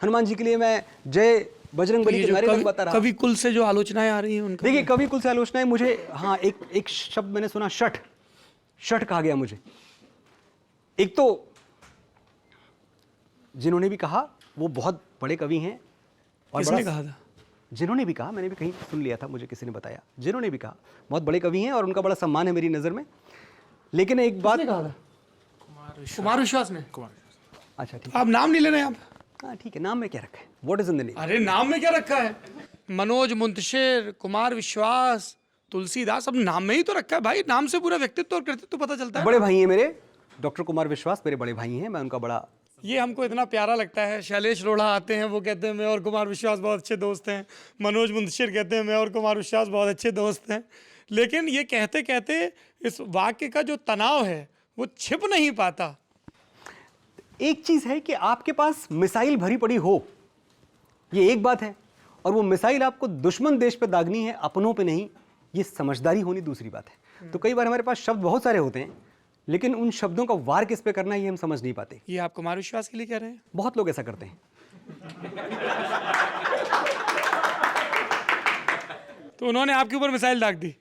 हनुमान जी के लिए मैं जय बजरंग बली के नारे लगवाता रहा। कवि कुल से जो आलोचनाएं आ रही हैं उनका, देखिए कवि कुल से आलोचनाएं मुझे, हाँ एक शब्द मैंने सुना, शठ, शठ कहा गया मुझे। एक तो जिन्होंने भी कहा वो बहुत बड़े कवि हैं, और किसने कहा था? जिन्होंने भी कहा, मैंने भी कहीं सुन लिया था, मुझे किसी ने बताया, जिन्होंने भी कहा बहुत बड़े कवि हैं और उनका बड़ा सम्मान है मेरी नज़र में। लेकिन एक बात कहा था, कुमार विश्वास ने। अच्छा ठीक, आप नाम नहीं ले रहे हैं आप? हाँ ठीक है, नाम में क्या रखा है, what is in the name? अरे नाम में क्या रखा है? मनोज मुंतशिर, कुमार विश्वास, तुलसीदास, सब नाम में ही तो रखा है भाई। नाम से पूरा व्यक्तित्व और कृतित्व पता चलता है। बड़े भाई हैं मेरे, डॉक्टर कुमार विश्वास मेरे बड़े भाई हैं, मैं उनका बड़ा, ये हमको इतना प्यारा लगता है। शैलेश रोड़ा आते हैं, वो कहते हैं मैं और कुमार विश्वास बहुत अच्छे दोस्त हैं। मनोज मुंतशिर कहते हैं मैं और कुमार विश्वास बहुत अच्छे दोस्त हैं। लेकिन ये कहते कहते इस वाक्य का जो तनाव है वो छिप नहीं पाता। एक चीज है कि आपके पास मिसाइल भरी पड़ी हो, ये एक बात है, और वो मिसाइल आपको दुश्मन देश पे दागनी है, अपनों पे नहीं, ये समझदारी होनी दूसरी बात है। तो कई बार हमारे पास शब्द बहुत सारे होते हैं, लेकिन उन शब्दों का वार किस पे करना है ये हम समझ नहीं पाते। ये आप कुमार विश्वास के लिए कह रहे हैं? बहुत लोग ऐसा करते हैं। तो उन्होंने आपके ऊपर मिसाइल दाग दी।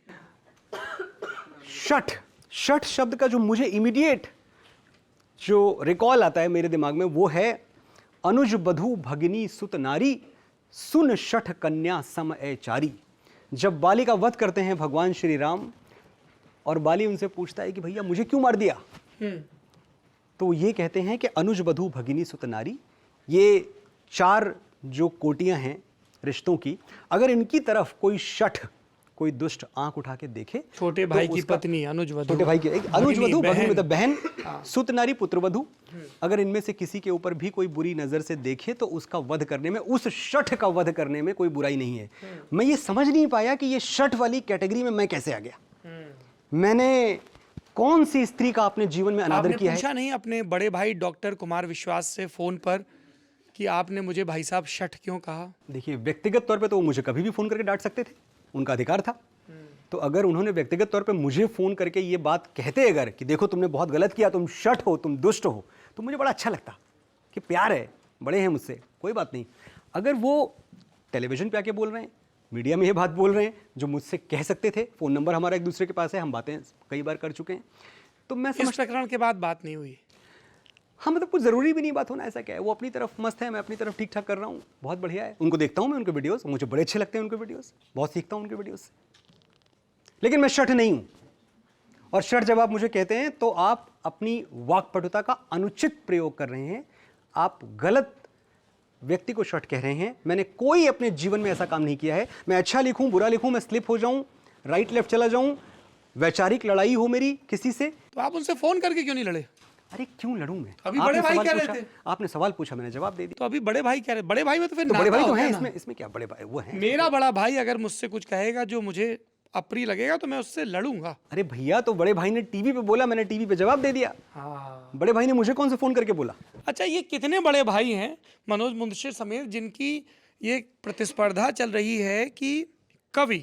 शठ, शठ शब्द का जो मुझे इमीडिएट जो रिकॉल आता है मेरे दिमाग में वो है अनुज बधू भगिनी सुत नारी, सुन शठ कन्या सम ए चारी। जब बाली का वध करते हैं भगवान श्री राम, और बाली उनसे पूछता है कि भैया मुझे क्यों मार दिया, तो ये कहते हैं कि अनुज बधू भगिनी सुत नारी, ये चार जो कोटियां हैं रिश्तों की, अगर इनकी तरफ कोई शठ, कोई दुष्ट आंख उठा के देखे, छोटे भाई की पत्नी अनुज वधू, छोटे भाई की अनुज वधू, भगिनी मतलब बहन, सुत नारी पुत्र वधू, अगर इनमें से किसी के ऊपर भी कोई बुरी नजर से देखे तो उसका वध करने में, उस शठ का वध करने में कोई बुराई नहीं है। मैं ये समझ नहीं पाया कि ये शठ वाली कैटेगरी में मैं कैसे आ गया। मैंने कौन सी स्त्री का अपने जीवन में अनादर किया है? पूछा नहीं अपने बड़े भाई डॉक्टर कुमार विश्वास से फोन पर कि आपने मुझे भाई साहब शठ क्यों कहा? देखिए व्यक्तिगत तौर पे तो वो मुझे कभी भी फोन करके डांट सकते थे, उनका अधिकार था। तो अगर उन्होंने व्यक्तिगत तौर पे मुझे फोन करके ये बात कहते अगर कि देखो तुमने बहुत गलत किया, तुम शठ हो, तुम दुष्ट हो, तो मुझे बड़ा अच्छा लगता कि प्यार है, बड़े हैं मुझसे, कोई बात नहीं। अगर वो टेलीविजन पे आके बोल रहे हैं, मीडिया में ये बात बोल रहे हैं जो मुझसे कह सकते थे, फ़ोन नंबर हमारा एक दूसरे के पास है, हम बातें कई बार कर चुके हैं, तो मैं इस प्रकरण के बाद बात नहीं हुई। हाँ मतलब कुछ ज़रूरी भी नहीं बात होना, ऐसा क्या है, वो अपनी तरफ मस्त है, मैं अपनी तरफ ठीक ठाक कर रहा हूँ, बहुत बढ़िया है। उनको देखता हूँ मैं, उनके वीडियोस मुझे बड़े अच्छे लगते हैं, उनके वीडियोस बहुत सीखता हूँ उनके वीडियोस से। लेकिन मैं शठ नहीं हूँ, और शठ जब आप मुझे कहते हैं तो आप अपनी वाक्पटुता का अनुचित प्रयोग कर रहे हैं, आप गलत व्यक्ति को शठ कह रहे हैं। मैंने कोई अपने जीवन में ऐसा काम नहीं किया है। मैं अच्छा लिखूं, बुरा लिखूं, मैं स्लिप हो जाऊं, राइट लेफ्ट चला जाऊं, वैचारिक लड़ाई हो मेरी किसी से, तो आप उनसे फोन करके क्यों नहीं लड़े? अरे क्यों लड़ूं मैं? अभी बड़े भाई कह रहे थे। आपने सवाल पूछा, मैंने जवाब दे दिया। तो अभी बड़े भाई कह रहे, बड़े भाई में तो फिर तो बड़े भाई नाता तो हो हैं गया ना। इसमें क्या बड़े भाई वो हैं? मेरा बड़ा भाई अगर मुझसे कुछ कहेगा जो मुझे अप्रिय लगेगा तो मैं उससे लड़ूंगा। अरे भैया, तो बड़े भाई ने टीवी पे बोला, मैंने टीवी पे जवाब दे दिया। हाँ। बड़े भाई ने मुझे कौन से फोन करके बोला? अच्छा, ये कितने बड़े भाई हैं मनोज मुंतशिर समेत जिनकी ये प्रतिस्पर्धा चल रही है कि कवि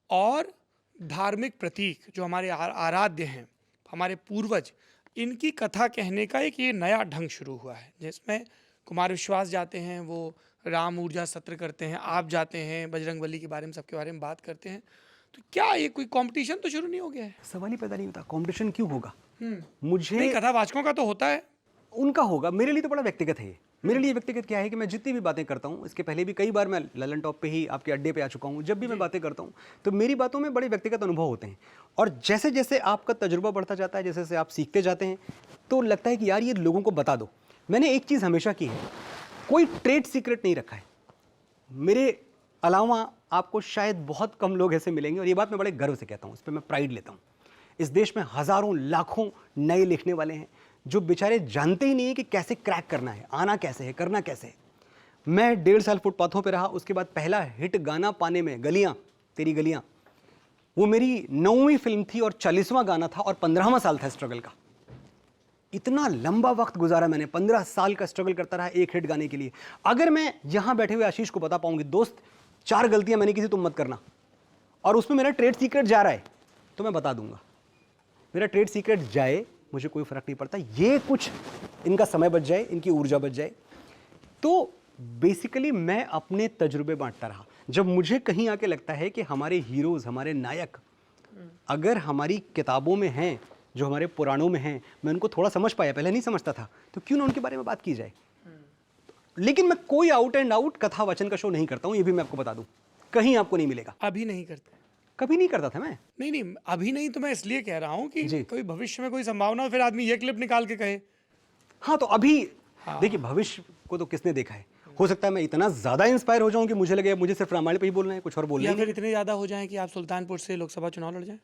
और धार्मिक प्रतीक जो हमारे आराध्य हैं, हमारे पूर्वज, इनकी कथा कहने का एक ये नया ढंग शुरू हुआ है, जिसमें कुमार विश्वास जाते हैं, वो राम ऊर्जा सत्र करते हैं, आप जाते हैं बजरंग बली के बारे में, सबके बारे में बात करते हैं। तो क्या ये कोई कंपटीशन तो शुरू नहीं हो गया है? सवाल ही पैदा नहीं होता, कंपटीशन क्यों होगा? नहीं, मुझे कथावाचकों का तो होता है, उनका होगा, मेरे लिए तो बड़ा व्यक्तिगत है। मेरे लिए व्यक्तिगत क्या है कि मैं जितनी भी बातें करता हूँ, इसके पहले भी कई बार मैं ललन टॉप पे ही आपके अड्डे पे आ चुका हूँ, जब भी मैं बातें करता हूँ तो मेरी बातों में बड़े व्यक्तिगत अनुभव होते हैं, और जैसे जैसे आपका तजुर्बा बढ़ता जाता है, जैसे जैसे आप सीखते जाते हैं, तो लगता है कि यार ये लोगों को बता दो। मैंने एक चीज़ हमेशा की है, कोई ट्रेड सीक्रेट नहीं रखा है। मेरे अलावा आपको शायद बहुत कम लोग ऐसे मिलेंगे, और ये बात मैं बड़े गर्व से कहता हूँ, इस पर मैं प्राइड लेता हूँ। इस देश में हज़ारों लाखों नए लिखने वाले हैं जो बेचारे जानते ही नहीं है कि कैसे क्रैक करना है, आना कैसे है, करना कैसे है। मैं 1.5 साल फुटपाथों पे रहा, उसके बाद पहला हिट गाना पाने में गलियाँ तेरी गलियाँ, वो मेरी 9वीं फिल्म थी और 40वां गाना था, और 15वां साल था स्ट्रगल का। इतना लंबा वक्त गुजारा मैंने, 15 साल का स्ट्रगल करता रहा एक हिट गाने के लिए। अगर मैं यहाँ बैठे हुए आशीष को बता पाऊंगी दोस्त 4 गलतियाँ मैंने की थी, तुम मत करना, और उसमें मेरा ट्रेड सीक्रेट जा रहा है, तो मैं बता दूंगा। मेरा ट्रेड सीक्रेट जाए, मुझे कोई फर्क नहीं पड़ता, ये कुछ इनका समय बच जाए, इनकी ऊर्जा बच जाए, तो बेसिकली मैं अपने तजुर्बे बांटता रहा। जब मुझे कहीं आके लगता है कि हमारे हीरोज़, हमारे नायक अगर हमारी किताबों में हैं, जो हमारे पुराणों में हैं, मैं उनको थोड़ा समझ पाया, पहले नहीं समझता था, तो क्यों ना उनके बारे में बात की जाए। लेकिन मैं कोई आउट एंड आउट कथा वचन का शो नहीं करता हूँ, ये भी मैं आपको बता दूं, कहीं आपको नहीं मिलेगा। अभी नहीं करते? कभी नहीं करता था मैं। नहीं नहीं, अभी नहीं तो मैं इसलिए कह रहा हूँ कि जी। कोई भविष्य में कोई संभावना हो, फिर आदमी ये क्लिप निकाल के कहे। हाँ, तो अभी देखिए, भविष्य को तो किसने देखा है। हो सकता है मैं इतना ज़्यादा इंस्पायर हो जाऊं कि मुझे लगे मुझे सिर्फ रामायण पे ही बोलना है, कुछ और बोलना या ही फिर इतने ज़्यादा हो जाएं कि आप सुल्तानपुर से लोकसभा चुनाव लड़ जाएं।